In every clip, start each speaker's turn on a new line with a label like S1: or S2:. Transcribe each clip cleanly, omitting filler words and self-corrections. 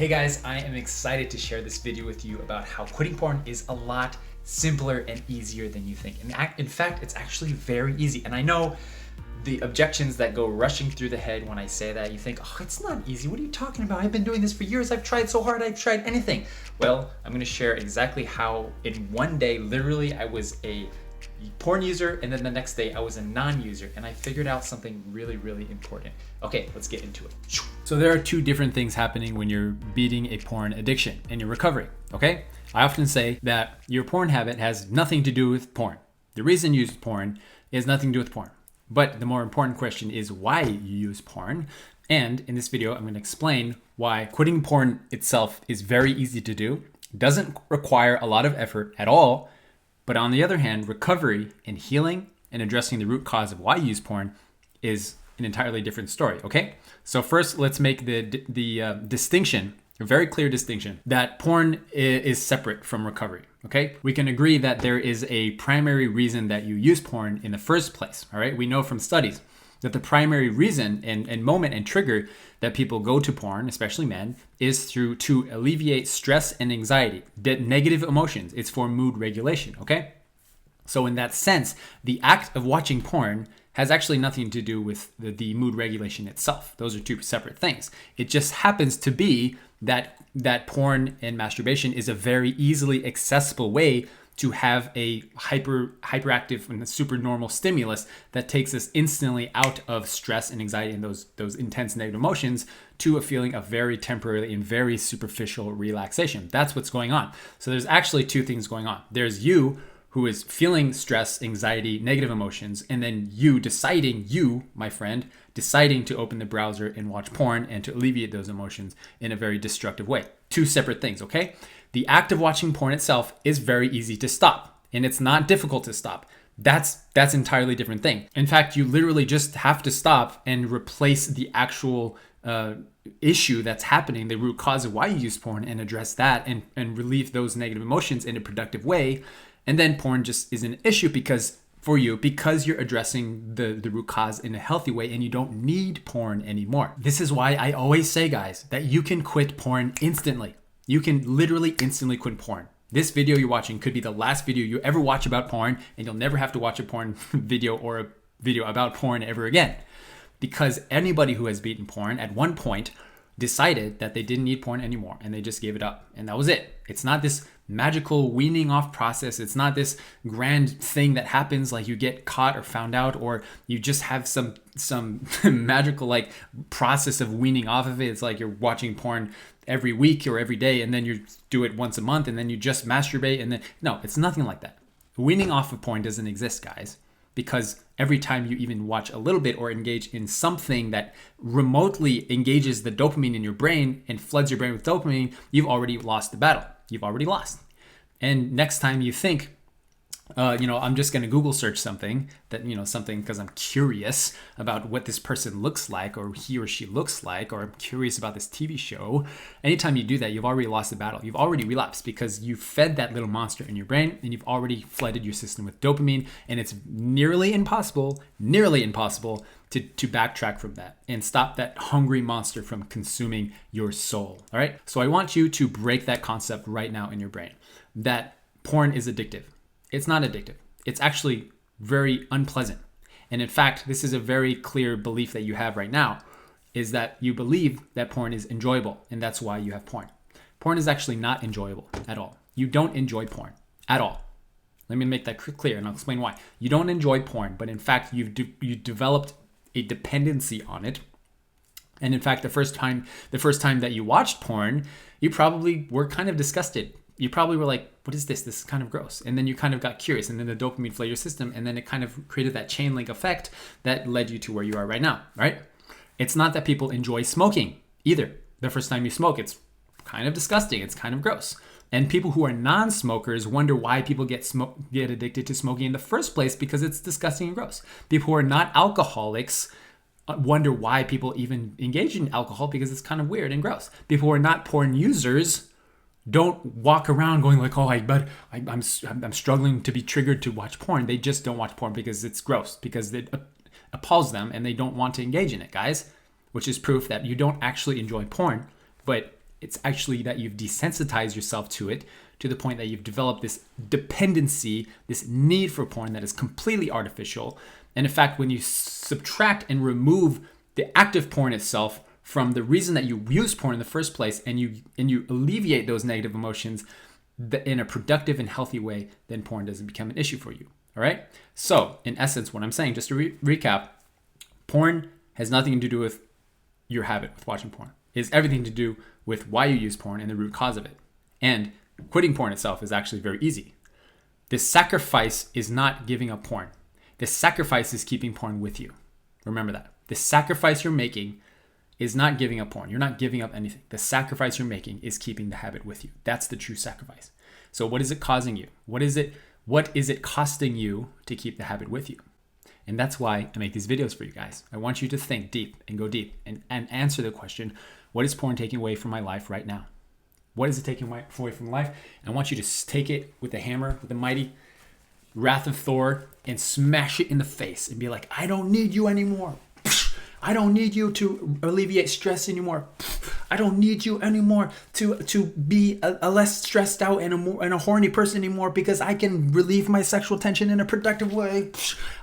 S1: Hey guys, I am excited to share this video with you about how quitting porn is a lot simpler and easier than you think. In fact, it's actually very easy. And I know the objections that go rushing through the head when I say that. You think, oh, it's not easy. What are you talking about? I've been doing this for years. I've tried so hard. I've tried anything. Well, I'm going to share exactly how in one day, literally, I was a porn user, and then the next day I was a non-user, and I figured out something really, really important. Okay, let's get into it. So there are two different things happening when you're beating a porn addiction and you're recovering, okay? I often say that your porn habit has nothing to do with porn. The reason you use porn is nothing to do with porn. But the more important question is why you use porn. And in this video, I'm going to explain why quitting porn itself is very easy to do, doesn't require a lot of effort at all. But on the other hand, recovery and healing and addressing the root cause of why you use porn is an entirely different story, okay? So first, let's make the distinction, a very clear distinction, that porn is separate from recovery, okay? We can agree that there is a primary reason that you use porn in the first place, all right? We know from studies that the primary reason and moment and trigger that people go to porn, especially men, is to alleviate stress and anxiety, negative emotions. It's for mood regulation, okay? So in that sense, the act of watching porn has actually nothing to do with the mood regulation itself. Those are two separate things. It just happens to be that porn and masturbation is a very easily accessible way to have a hyperactive and super normal stimulus that takes us instantly out of stress and anxiety and those intense negative emotions to a feeling of very temporary and very superficial relaxation. That's what's going on. So there's actually two things going on. There's you who is feeling stress, anxiety, negative emotions, and then you, my friend, deciding to open the browser and watch porn and to alleviate those emotions in a very destructive way. Two separate things, okay? The act of watching porn itself is very easy to stop, and it's not difficult to stop. That's entirely different thing. In fact, you literally just have to stop and replace the actual issue that's happening, the root cause of why you use porn, and address that and relieve those negative emotions in a productive way. And then porn just is an issue because you're addressing the root cause in a healthy way and you don't need porn anymore. This is why I always say, guys, that you can quit porn instantly. You can literally instantly quit porn. This video you're watching could be the last video you ever watch about porn, and you'll never have to watch a porn video or a video about porn ever again. Because anybody who has beaten porn at one point decided that they didn't need porn anymore and they just gave it up. And that was it. It's not this magical weaning off process. It's not this grand thing that happens like you get caught or found out, or you just have some magical like process of weaning off of it. It's like you're watching porn every week or every day, and then you do it once a month, and then you just masturbate, and then no, it's nothing like that. Weaning off of porn doesn't exist, guys, because every time you even watch a little bit or engage in something that remotely engages the dopamine in your brain and floods your brain with dopamine, you've already lost the battle. You've already lost. And next time you think, I'm just going to Google search something because I'm curious about what this person looks like, or he or she looks like, or I'm curious about this TV show. Anytime you do that, you've already lost the battle. You've already relapsed because you fed that little monster in your brain and you've already flooded your system with dopamine, and it's nearly impossible to backtrack from that and stop that hungry monster from consuming your soul. All right. So I want you to break that concept right now in your brain that porn is addictive. It's not addictive. It's actually very unpleasant. And in fact, this is a very clear belief that you have right now, is that you believe that porn is enjoyable, and that's why you have porn. Porn is actually not enjoyable at all. You don't enjoy porn at all. Let me make that clear, and I'll explain why. You don't enjoy porn, but in fact, you developed a dependency on it. And in fact, the first time that you watched porn, you probably were kind of disgusted. You probably were like, what is this? This is kind of gross. And then you kind of got curious, and then the dopamine flooded your system, and then it kind of created that chain link effect that led you to where you are right now, right? It's not that people enjoy smoking either. The first time you smoke, it's kind of disgusting. It's kind of gross. And people who are non-smokers wonder why people get addicted to smoking in the first place, because it's disgusting and gross. People who are not alcoholics wonder why people even engage in alcohol, because it's kind of weird and gross. People who are not porn users don't walk around going like, I'm struggling to be triggered to watch porn. They just don't watch porn because it's gross, because it appalls them and they don't want to engage in it, guys, which is proof that you don't actually enjoy porn, but It's actually that you've desensitized yourself to it to the point that you've developed this dependency, this need for porn that is completely artificial. And in fact, when you subtract and remove the active porn itself from the reason that you use porn in the first place, and you alleviate those negative emotions in a productive and healthy way, then porn doesn't become an issue for you. All right? So, in essence, what I'm saying, just to recap, porn has nothing to do with your habit with watching porn. It has everything to do with why you use porn and the root cause of it. And quitting porn itself is actually very easy. The sacrifice is not giving up porn. The sacrifice is keeping porn with you. Remember that. The sacrifice you're making is not giving up porn. You're not giving up anything. The sacrifice you're making is keeping the habit with you. That's the true sacrifice. So what is it causing you? What is it costing you to keep the habit with you? And that's why I make these videos for you guys. I want you to think deep and go deep and answer the question, what is porn taking away from my life right now? What is it taking away from life? I want you to take it with the hammer, with the mighty wrath of Thor, and smash it in the face and be like, I don't need you anymore. I don't need you to alleviate stress anymore. I don't need you anymore to be a less stressed out and a horny person anymore, because I can relieve my sexual tension in a productive way.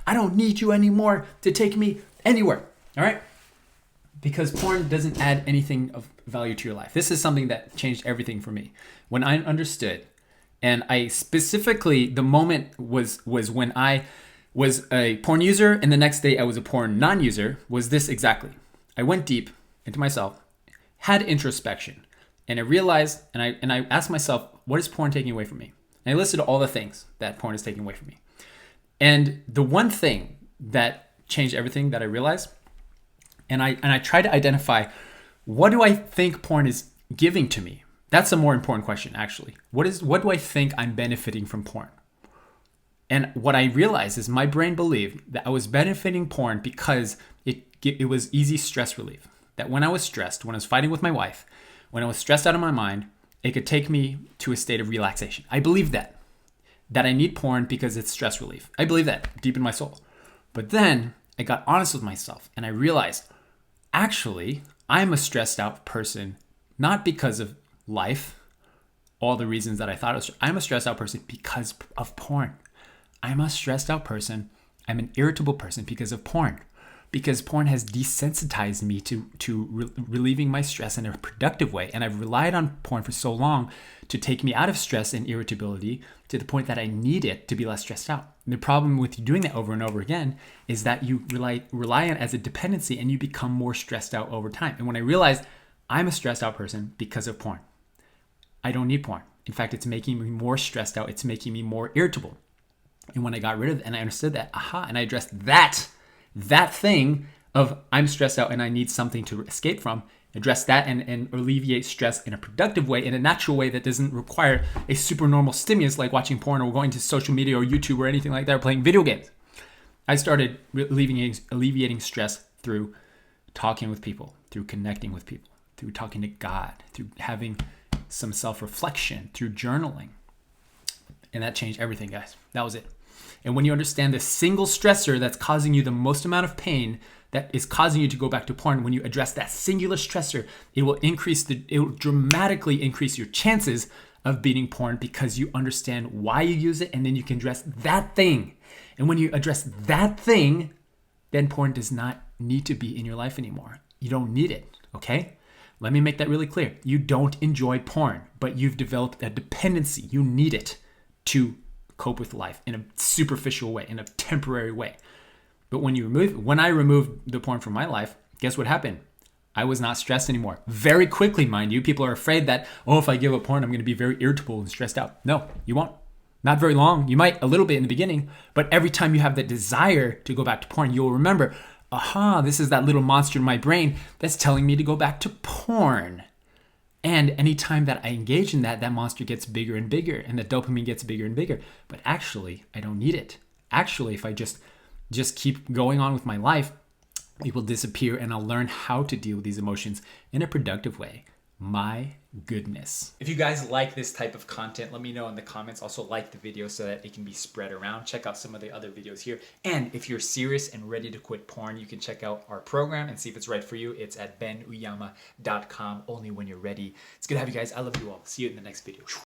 S1: I don't need you anymore to take me anywhere. All right? Because porn doesn't add anything of value to your life. This is something that changed everything for me. When I understood, and I specifically, the moment was when I was a porn user and the next day I was a porn non-user, was this exactly. I went deep into myself, had introspection, and I realized, and I asked myself, what is porn taking away from me? And I listed all the things that porn is taking away from me. And the one thing that changed everything that I realized, and I tried to identify, what do I think porn is giving to me? That's a more important question, actually. What do I think I'm benefiting from porn? And what I realized is my brain believed that I was benefiting porn because it was easy stress relief. That when I was stressed, when I was fighting with my wife, when I was stressed out of my mind, it could take me to a state of relaxation. I believed that I need porn because it's stress relief. I believe that deep in my soul. But then I got honest with myself and I realized, actually, I'm a stressed out person, not because of life, all the reasons that I thought it was. I'm a stressed out person because of porn. I'm a stressed out person. I'm an irritable person because of porn. Because porn has desensitized me to relieving my stress in a productive way. And I've relied on porn for so long to take me out of stress and irritability to the point that I need it to be less stressed out. And the problem with doing that over and over again is that you rely on it as a dependency and you become more stressed out over time. And when I realized I'm a stressed out person because of porn, I don't need porn. In fact, it's making me more stressed out. It's making me more irritable. And when I got rid of it and I understood that, and I addressed that thing of I'm stressed out and I need something to escape from, address that and alleviate stress in a productive way, in a natural way that doesn't require a super normal stimulus like watching porn or going to social media or YouTube or anything like that, or playing video games. I started alleviating stress through talking with people, through connecting with people, through talking to God, through having some self-reflection, through journaling. And that changed everything, guys. That was it. And when you understand the single stressor that's causing you the most amount of pain, that is causing you to go back to porn, when you address that singular stressor, it will dramatically increase your chances of beating porn, because you understand why you use it, and then you can address that thing. And when you address that thing, then porn does not need to be in your life anymore. You don't need it, okay? Let me make that really clear. You don't enjoy porn, but you've developed a dependency. You need it to cope with life in a superficial way, in a temporary way. But when I removed the porn from my life, guess what happened? I was not stressed anymore. Very quickly, mind you. People are afraid that, if I give up porn, I'm going to be very irritable and stressed out. No, you won't. Not very long. You might a little bit in the beginning, but every time you have that desire to go back to porn, you'll remember, this is that little monster in my brain that's telling me to go back to porn. And anytime that I engage in that monster gets bigger and bigger, and the dopamine gets bigger and bigger. But actually, I don't need it. Actually, if I just keep going on with my life, it will disappear, and I'll learn how to deal with these emotions in a productive way My goodness. If you guys like this type of content, let me know in the comments. Also like the video so that it can be spread around. Check out some of the other videos here. And if you're serious and ready to quit porn, you can check out our program and see if it's right for you. It's at benuyama.com, only when you're ready. It's good to have you guys. I love you all. See you in the next video.